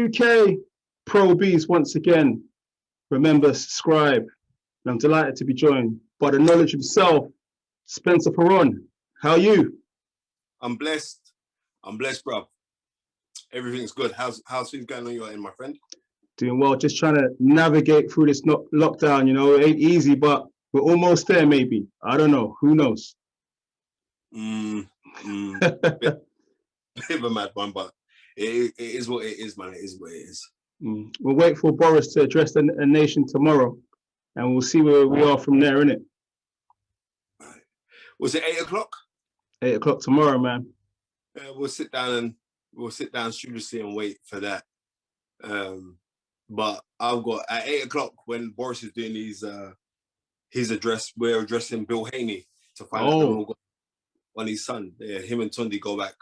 UK Pro Bs once again. Remember, subscribe. And I'm delighted to be joined by the knowledge himself, Spencer Fearon. How are you? I'm blessed. I'm blessed, bro. Everything's good. How's things going on your end, my friend? Doing well. Just trying to navigate through this lockdown. You know, it ain't easy, but we're almost there. Maybe. I don't know. Who knows? Bit of a mad one, but it is what it is, man. It is what it is. We'll wait for Boris to address the nation tomorrow, and we'll see where we are from there, innit? Right. Was it 8 o'clock? 8 o'clock tomorrow, man. We'll sit down studiously and wait for that. But I've got at 8 o'clock when Boris is doing his address. We're addressing Bill Haney to find out on his son. Yeah, him and Tunde go back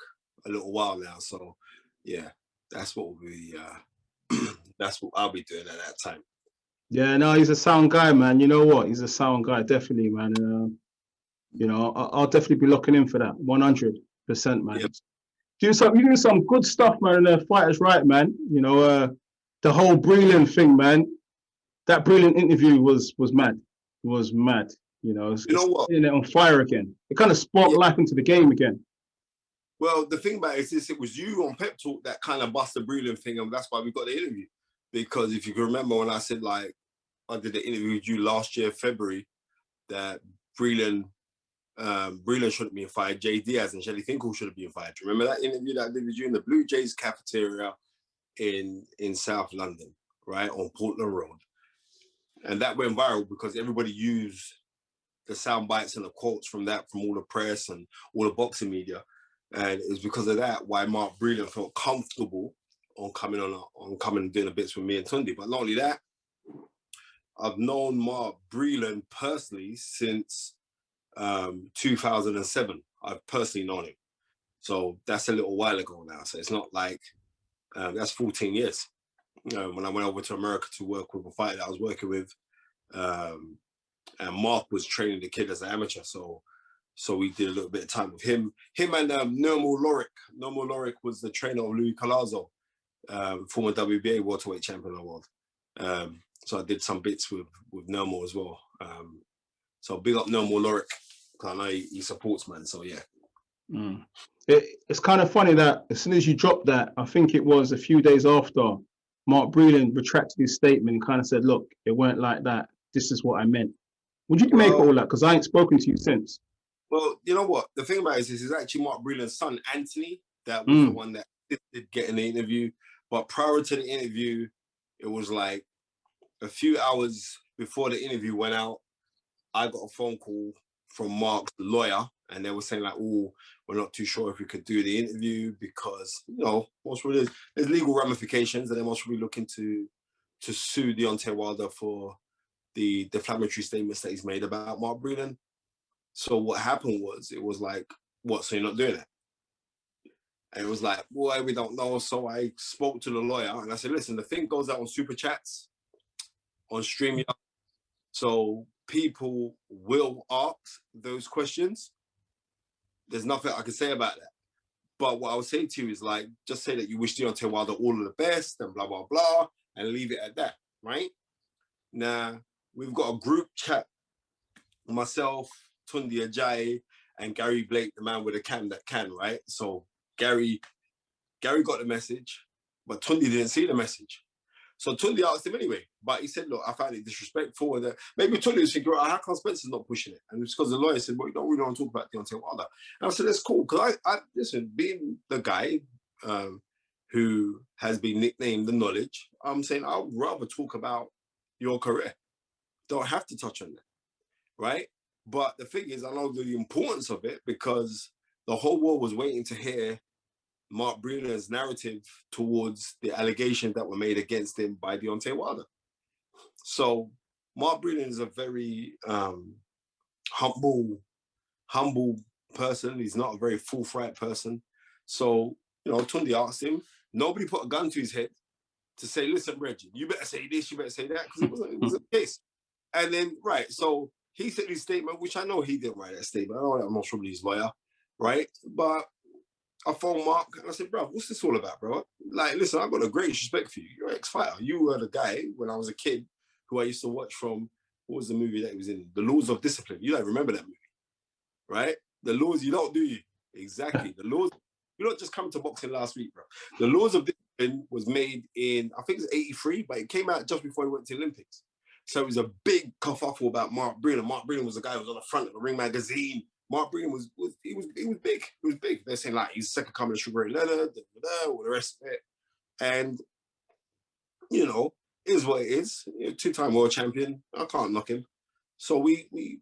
a little while now. So yeah, that's what that's what I'll be doing at that time. Yeah, no, he's a sound guy, man. You know what? He's a sound guy, definitely, man. You know, I'll definitely be looking in for that, 100%, man. Yep. You do some good stuff, man. And the fighter's right, man. You know, the whole Breland thing, man. That Breland interview was mad. It was mad. You know what? It on fire again. It kind of sparked life into the game again. Well, the thing about it is this: it was you on Pep Talk that kind of busted the Breland thing, and that's why we got the interview. Because if you can remember when I said, like, I did the interview with you last year, February, that Breland shouldn't be fired. Jay Diaz and Shelly Finkel should have been fired. Do you remember that interview that I did with you in the Blue Jays cafeteria in South London, right, on Portland Road? And that went viral because everybody used the sound bites and the quotes from all the press and all the boxing media. And it was because of that why Mark Breland felt comfortable on coming and doing the bits with me and Tunde. But not only that, I've known Mark Breland personally since 2007. I've personally known him. So that's a little while ago now. So it's not like, that's 14 years. When I went over to America to work with a fighter that I was working with, and Mark was training the kid as an amateur. So we did a little bit of time with him. Him and Nermal Lorick. Nermal Lorick was the trainer of Louis Collazo, former WBA welterweight champion of the world. So I did some bits with Nermal as well. So big up Nermal Lorick, because I know he supports, man. So yeah. It's kind of funny that as soon as you dropped that, I think it was a few days after, Mark Breland retracted his statement and kind of said, look, it weren't like that. This is what I meant. Would you make all that? Because I ain't spoken to you since. Well, you know what? The thing about it is, this is actually Mark Breland's son, Anthony, that was the one that did get in the interview. But prior to the interview, it was like a few hours before the interview went out, I got a phone call from Mark's lawyer, and they were saying like, oh, we're not too sure if we could do the interview because, you know, there's legal ramifications, and they must be looking to sue Deontay Wilder for the defamatory statements that he's made about Mark Breland. So what happened was, it was like, what, so you're not doing it? And it was like, boy, we don't know. So I spoke to the lawyer and I said, listen, the thing goes out on Super Chats, on StreamYard. So people will ask those questions. There's nothing I can say about that. But what I would say to you is, like, just say that you wish Deontay Wilder all of the best and blah, blah, blah, and leave it at that, right? Now, we've got a group chat, myself, Tunde Ajayi, and Gary Blake, the man with a can that can, right? So Gary got the message, but Tunde didn't see the message. So Tunde asked him anyway, but he said, look, I found it disrespectful. And maybe Tunde was thinking, how come Spencer's not pushing it? And it's because the lawyer said, well, you don't really want to talk about Deontay Wilder. And I said, that's cool, because I listen, being the guy who has been nicknamed the knowledge, I'm saying I would rather talk about your career. Don't have to touch on that, right? But the thing is, I know the importance of it because the whole world was waiting to hear Mark Breland's narrative towards the allegations that were made against him by Deontay Wilder. So Mark Breland is a very humble person. He's not a very forthright person. So, you know, Tunde asked him, nobody put a gun to his head to say, listen, Reggie, you better say this, you better say that, because it wasn't the case. And then, right, so he said his statement, which I know he didn't write that statement. I'm not sure he's lawyer, right? But I phoned Mark and I said, bro, what's this all about, bro? Like, listen, I've got a great respect for you. You're an ex-fighter. You were the guy when I was a kid who I used to watch from, what was the movie that he was in? The Laws of Discipline. You don't remember that movie, right? The Laws, you don't, do you? Exactly. The Laws, you don't just come to boxing last week, bro. The Laws of Discipline was made in, I think it was 83, but it came out just before he went to the Olympics. So it was a big kerfuffle about Mark Breland. Mark Breland was the guy who was on the front of the Ring magazine. Mark Breland was big. He was big. They're saying like he's the second coming of Sugar Ray Leonard, all the rest of it. And you know, it is what it is. Two-time world champion. I can't knock him. So we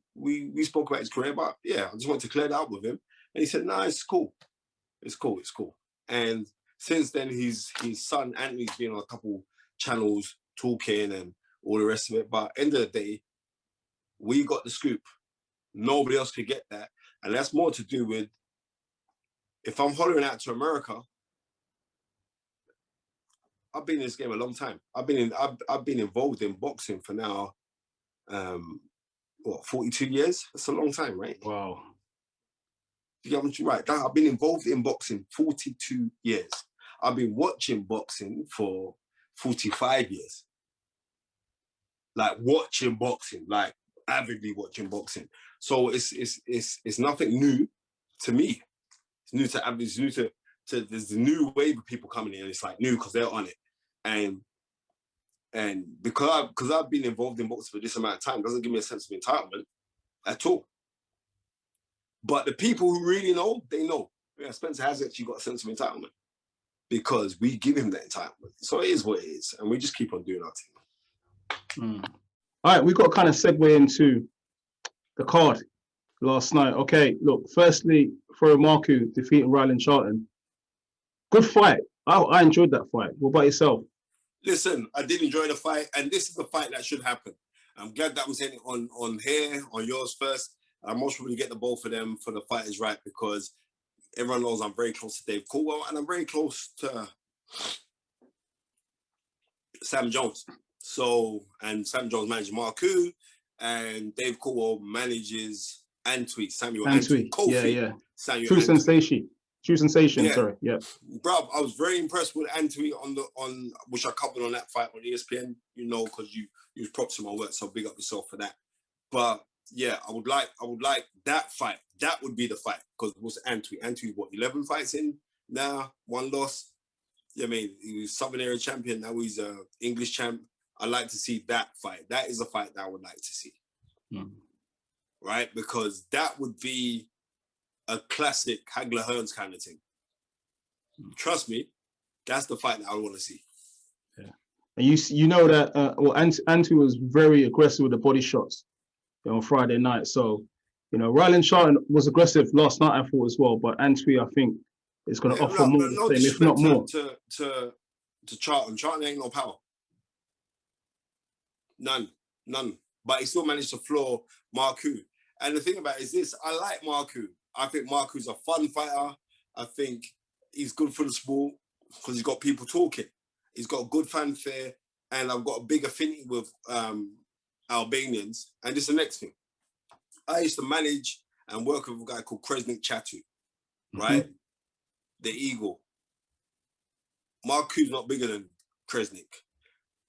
spoke about his career, but yeah, I just wanted to clear that up with him. And he said, nah, it's cool. It's cool. It's cool. And since then, his son Anthony's been on a couple channels talking and all the rest of it. But end of the day, we got the scoop. Nobody else could get that. And that's more to do with, if I'm hollering out to America, I've been in this game a long time. I've been involved in boxing for now, 42 years? That's a long time, right? Wow. Yeah, I'm right. I've been involved in boxing 42 years. I've been watching boxing for 45 years. Like watching boxing, like avidly watching boxing. So it's nothing new to me. It's new to average. It's new to there's a new wave of people coming in, and it's like new because they're on it. And because I've been involved in boxing for this amount of time doesn't give me a sense of entitlement at all. But the people who really know, they know. Yeah, Spencer has actually got a sense of entitlement because we give him that entitlement. So it is what it is, and we just keep on doing our thing. All right, we've got to kind of segue into the card last night. Okay, look, firstly, for Marku defeating Ryland Charlton. Good fight. I enjoyed that fight. What about yourself? Listen, I did enjoy the fight, and this is the fight that should happen. I'm glad that I'm saying it on here, on yours first. I most probably get the both of them for the Fight Is Right because everyone knows I'm very close to Dave Coolwell and I'm very close to Sam Jones. So, and Sam Jones manages Marku, and Dave Coolwell manages Antwi, Samuel Antwi. Kofi, yeah. Samuel True Antwi. Sensation, yeah. Sorry, yeah. Bro, I was very impressed with Antwi on which I covered on that fight on ESPN, you know, because you use props to my work, so big up yourself for that. But yeah, I would like that fight. That would be the fight because it was Antwi. Antwi, what, 11 fights in now, 1 loss. Yeah, I mean, he was Southern Area champion. Now he's a English champ. I like to see that fight. That is a fight that I would like to see, right? Because that would be a classic Hagler Hearns kind of thing. Trust me, that's the fight that I want to see. Yeah, and you know that Antwi was very aggressive with the body shots on Friday night. So, you know, Ryland Charlton was aggressive last night, I thought as well. But Antwi, I think, is going to offer more, no if not more. To Charlton. Charlton ain't no power. None. But he still managed to floor Marku. And the thing about it is this: I like Marku. I think Marku's a fun fighter. I think he's good for the sport because he's got people talking. He's got good fanfare, and I've got a big affinity with Albanians. And this is the next thing. I used to manage and work with a guy called Kresnik Chatu, right? The Eagle. Marku's not bigger than Kresnik.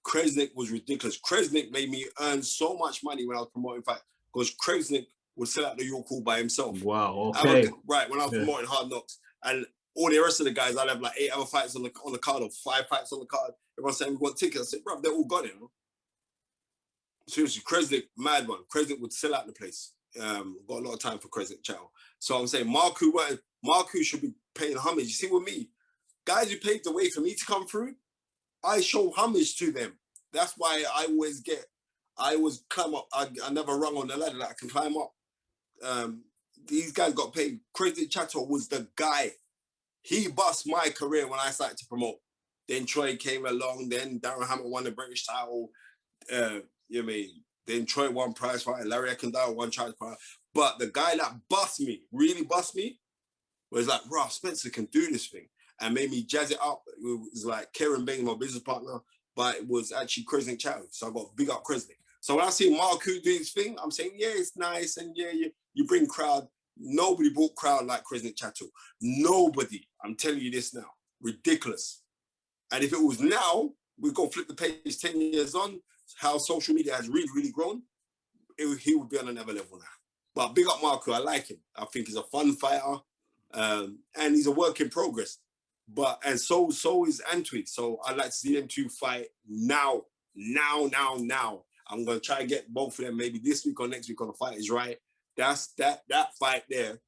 Kresnik was ridiculous. Kresnik made me earn so much money when I was promoting fights because Kresnik would sell out the York Hall by himself. Wow, okay. Right, when I was promoting Hard Knocks. And all the rest of the guys, I'd have like 8 other fights on the card or 5 fights on the card. Everyone saying we want tickets. I said, bro, they're all got it. No? Seriously, Kresnik, mad one. Kresnik would sell out the place. Got a lot of time for Kresnik channel. So I'm saying Marku should be paying homage. You see, with me, guys who paved the way for me to come through, I show homage to them. That's why I always climb up. I never rung on the ladder that I can climb up. These guys got paid. Kresnik Chato was the guy. He bust my career when I started to promote. Then Troy came along. Then Darren Hammett won the British title. You know what I mean? Then Troy won prize fight. Larry Ekendall won charge fight. But the guy that really bust me, was like, bro, Spencer can do this thing. And made me jazz it up. It was like Karen Bain, my business partner, but it was actually Kresnik Chato. So I got big up Kresnik. So when I see Marku do his thing, I'm saying, yeah, it's nice. And yeah, you bring crowd. Nobody brought crowd like Kresnik Chatto. Nobody. I'm telling you this now. Ridiculous. And if it was now, we're going to flip the page 10 years on, how social media has really, really grown, he would be on another level now. But big up Marco, I like him. I think he's a fun fighter. And he's a work in progress. And so is Antwi. So I'd like to see them two fight now. I'm going to try to get both of them maybe this week or next week on The Fight Is Right. That's that fight there,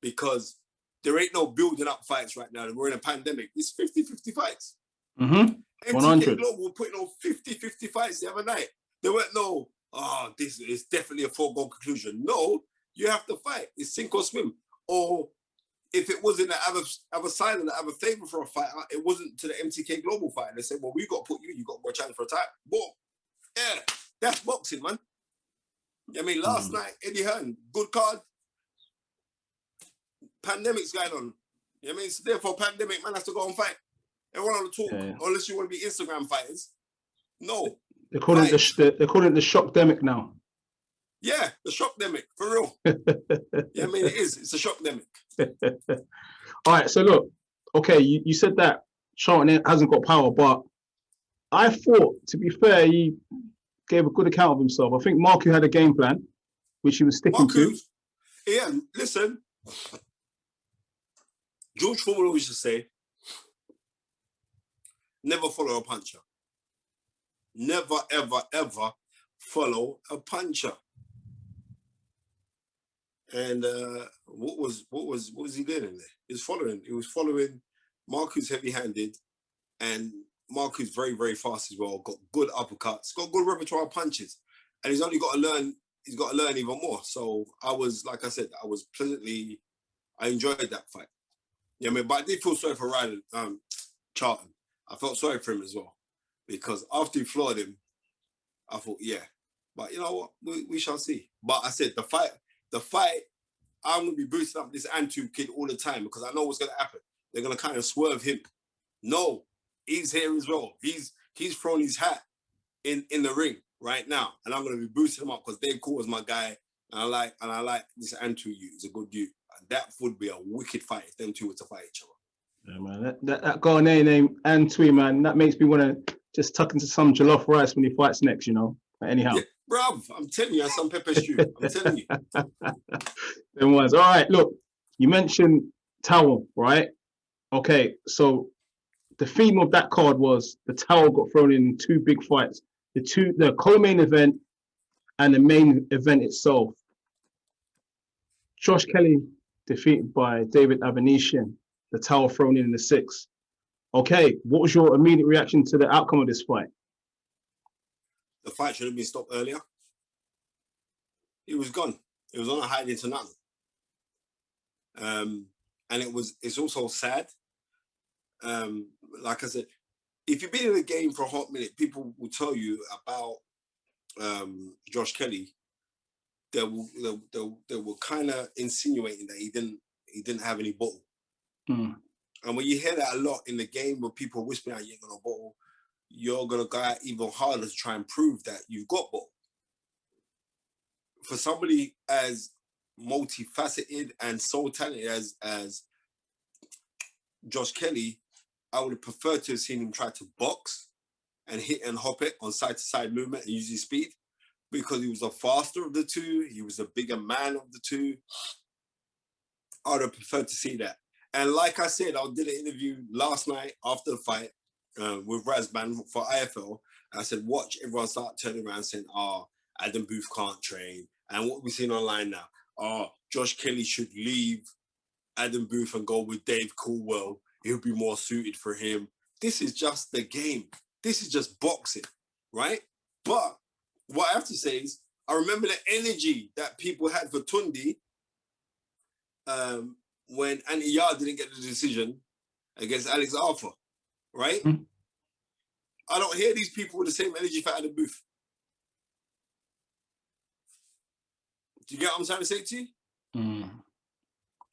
because there ain't no building up fights right now. We're in a pandemic. It's 50-50 fights. 100. MTK Global were putting on 50-50 fights the other night. There weren't no, this is definitely a foregone conclusion. No, you have to fight. It's sink or swim. Or if it wasn't the other side and the other favor for a fighter, it wasn't to the MTK Global fight. They said, well, we got to put you got to go challenge for a title. Boom. Yeah, that's boxing, man. I mean, last night, Eddie Hearn, good card. Pandemic's going on. You know what I mean? So therefore, pandemic, man has to go and fight. Everyone on the talk, unless you want to be Instagram fighters. No. They're calling it the shockdemic now. Yeah, the shockdemic, for real. Yeah, I mean, it is. It's a shockdemic. All right, so look, okay, you said that Charlton hasn't got power, but I thought, to be fair, he gave a good account of himself. I think Marku had a game plan, which he was sticking to. Yeah, listen. George Foreman always used to say, never follow a puncher. Never, ever, ever follow a puncher. And what was he doing in there? He was following Marku's heavy-handed, and Marku's very, very fast as well. Got good uppercuts, got good repertoire of punches, and he's only got to learn. He's got to learn even more. So I was, like I said, I enjoyed that fight. Yeah, I mean, but I did feel sorry for Ryan Charlton. I felt sorry for him as well, because after he floored him, I thought, yeah. But you know what? We shall see. But I said the fight. I'm gonna be boosting up this Antu kid all the time, because I know what's gonna happen. They're gonna kind of swerve him. No, he's here as well. He's thrown his hat in the ring right now, and I'm gonna be boosting him up because Dave Cool is my guy, and I like this Antu youth. He's a good youth. And that would be a wicked fight if them two were to fight each other. Yeah, man. That Ghanaian name Antwi, man, that makes me want to just tuck into some jollof rice when he fights next, you know. But anyhow. Yeah, bruv, I'm telling you, some pepper stew. I'm telling you. Them ones. All right, look, you mentioned towel, right? Okay, so the theme of that card was the towel got thrown in two big fights. The co-main event and the main event itself. Josh Kelly defeated by David Avanesyan, the towel thrown in the 6th. Okay, what was your immediate reaction to the outcome of this fight? The fight should have been stopped earlier. It was gone. It was on a hide into nothing. And it's also sad. Like I said, if you've been in the game for a hot minute, people will tell you about Josh Kelly. They were kind of insinuating that he didn't have any bottle. And when you hear that a lot in the game, where people whispering out you ain't got no bottle, you're gonna go out even harder to try and prove that you've got bottle. For somebody as multifaceted and so talented as Josh Kelly, I would have preferred to have seen him try to box and hit and hop it on side-to-side movement and use his speed, because he was the faster of the two. He was a bigger man of the two. I would have preferred to see that. And like I said, I did an interview last night after the fight with Razban for IFL. And I said, watch everyone start turning around saying, Adam Booth can't train. And what we're seeing online now, Josh Kelly should leave Adam Booth and go with Dave Coolwell. He'll be more suited for him. This is just the game. This is just boxing, right? But what I have to say is, I remember the energy that people had for Tunde when Andy Yard didn't get the decision against Alex Arthur, right? I don't hear these people with the same energy for Adam Booth. Do you get what I'm trying to say to you?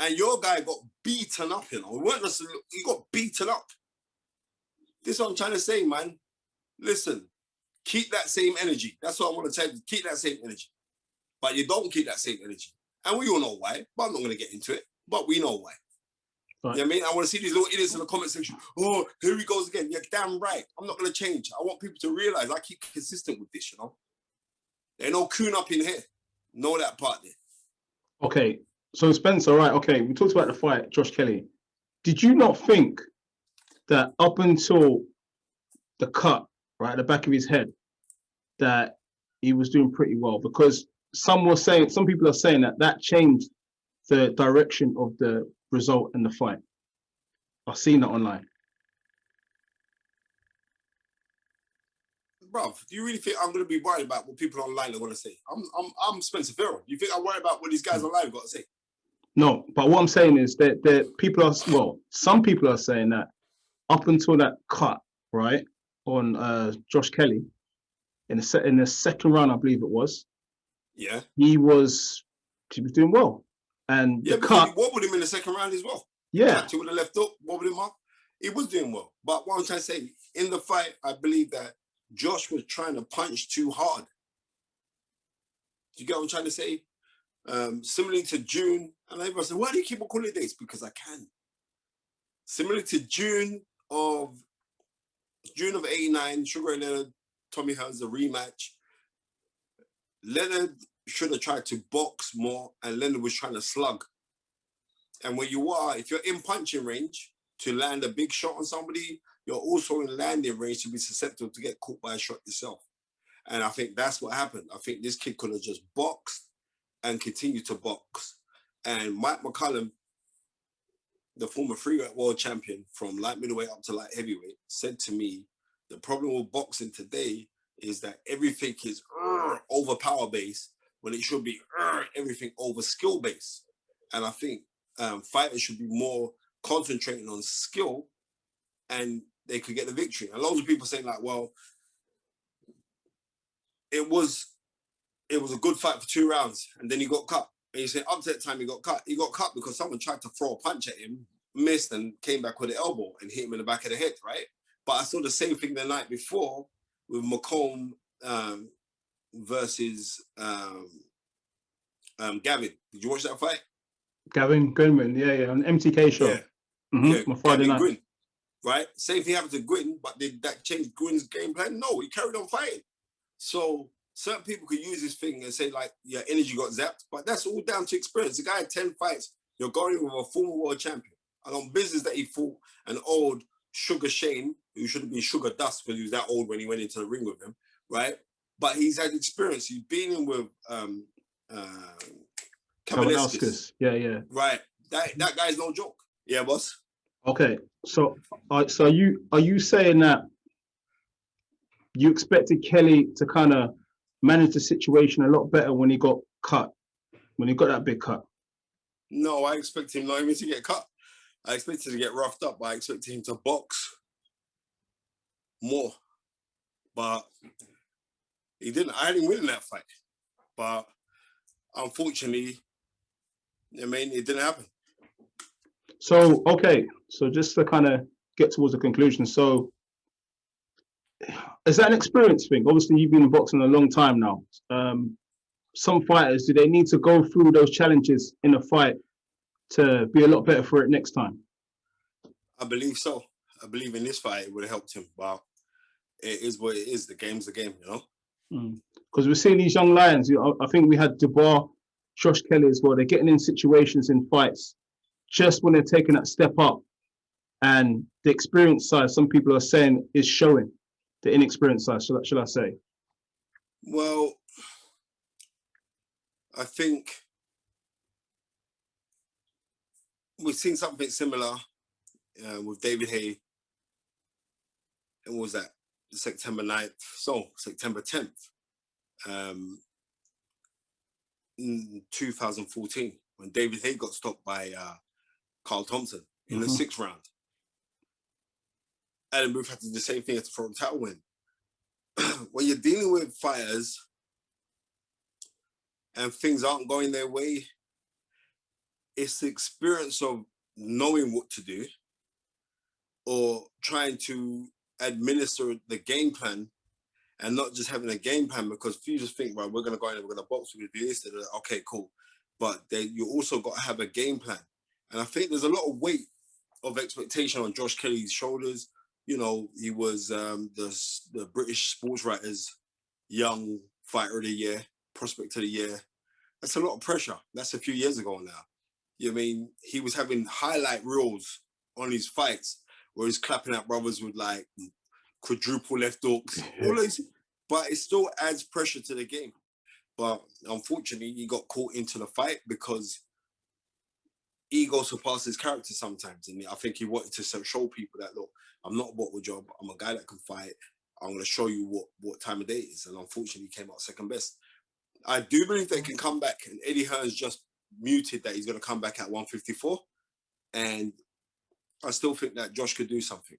And your guy got beaten up, you know. He got beaten up. This is what I'm trying to say, man. Listen, keep that same energy. That's what I want to tell you. Keep that same energy. But you don't keep that same energy. And we all know why, but I'm not going to get into it. But we know why. Right. You know what I mean? I want to see these little idiots in the comment section. Oh, here he goes again. You're damn right. I'm not going to change. I want people to realize I keep consistent with this, you know? There's no coon up in here. Know that part there. Okay. So Spencer, right, okay, we talked about the fight, Josh Kelly. Did you not think that up until the cut, right, at the back of his head, that he was doing pretty well? Because some people are saying that changed the direction of the result in the fight. I've seen that online. Bruv, do you really think I'm going to be worried about what people online are going to say? I'm Spencer Fearon. You think I'm worried about what these guys online got to say? No, but what I'm saying is that people are, well, some people are saying that up until that cut, right, on Josh Kelly, in the second round, I believe it was. Yeah. He was doing well. And yeah, the cut, he wobbled him in the second round as well. Yeah. Trapped him with the left hook, wobbled him up. He was doing well. But what I'm trying to say, in the fight, I believe that Josh was trying to punch too hard. Do you get what I'm trying to say? Similarly to June, and everyone said, why do you keep on calling it dates? Because I can. Similar to June of 89, Sugar and Leonard, Tommy Hearns, a rematch. Leonard should have tried to box more, and Leonard was trying to slug. And when you are, if you're in punching range to land a big shot on somebody, you're also in landing range to be susceptible to get caught by a shot yourself. And I think that's what happened. I think this kid could have just boxed and continued to box. And Mike McCallum, the former freeweight world champion from light middleweight up to light heavyweight, said to me, the problem with boxing today is that everything is over power base when it should be everything over skill base. And I think fighters should be more concentrating on skill and they could get the victory. And loads of people saying like, well, it was a good fight for 2 rounds and then he got cut. And you say up to that time he got cut. He got cut because someone tried to throw a punch at him, missed and came back with an elbow and hit him in the back of the head, right? But I saw the same thing the night before with McComb versus Gavin. Did you watch that fight? Gavin Goodman, yeah, on MTK show. Yeah, On Friday night. Gwynn, right? Same thing happened to Gwynn, but did that change Gwynn's game plan? No, he carried on fighting. So certain people could use this thing and say like, your energy got zapped, but that's all down to experience. The guy had 10 fights. You're going with a former world champion. And on business that he fought an old Sugar Shane, who should have been Sugar Dust because he was that old when he went into the ring with him, right? But he's had experience. He's been in with Kabanowskis. Yeah. Right. That guy's no joke. Yeah, boss. Okay. So are you saying that you expected Kelly to kind of manage the situation a lot better when he got cut, when he got that big cut? No, I expect him not even to get cut. I expected to get roughed up, but I expected him to box more. But he didn't. I had him winning that fight. But unfortunately, I mean, it didn't happen. So, okay. So just to kind of get towards the conclusion. So is that an experience thing? Obviously, you've been in boxing a long time now. Some fighters, do they need to go through those challenges in a fight to be a lot better for it next time? I believe so. I believe in this fight it would have helped him. But it is what it is. The game's the game, you know? Because we're seeing these young lions. I think we had Dubois, Josh Kelly as well. They're getting in situations in fights just when they're taking that step up. And the experience side, some people are saying, is showing. The inexperienced side, should I say? Well, I think we've seen something similar with David Hay. And what was that? September 9th. So, September 10th. In 2014, when David Hay got stopped by Carl Thompson in the 6th round. Adam Booth had to do the same thing as the front title win. When you're dealing with fighters and things aren't going their way, it's the experience of knowing what to do or trying to administer the game plan and not just having a game plan, because if you just think, right, we're going to go in and we're going to box, we're going to do this, okay, cool. but you also got to have a game plan. And I think there's a lot of weight of expectation on Josh Kelly's shoulders. You know, he was the British sports writers' young fighter of the year, prospect of the year. That's a lot of pressure. That's a few years ago now. You know what I mean? He was having highlight reels on his fights where he's clapping at brothers with like quadruple left hooks, all these, but it still adds pressure to the game. But unfortunately, he got caught into the fight because ego surpasses character sometimes. And I think he wanted to show people that, look, I'm not a bottle job. I'm a guy that can fight. I'm going to show you what time of day it is. And unfortunately, he came out second best. I do believe they can come back. And Eddie Hearn's just muted that he's going to come back at 154. And I still think that Josh could do something.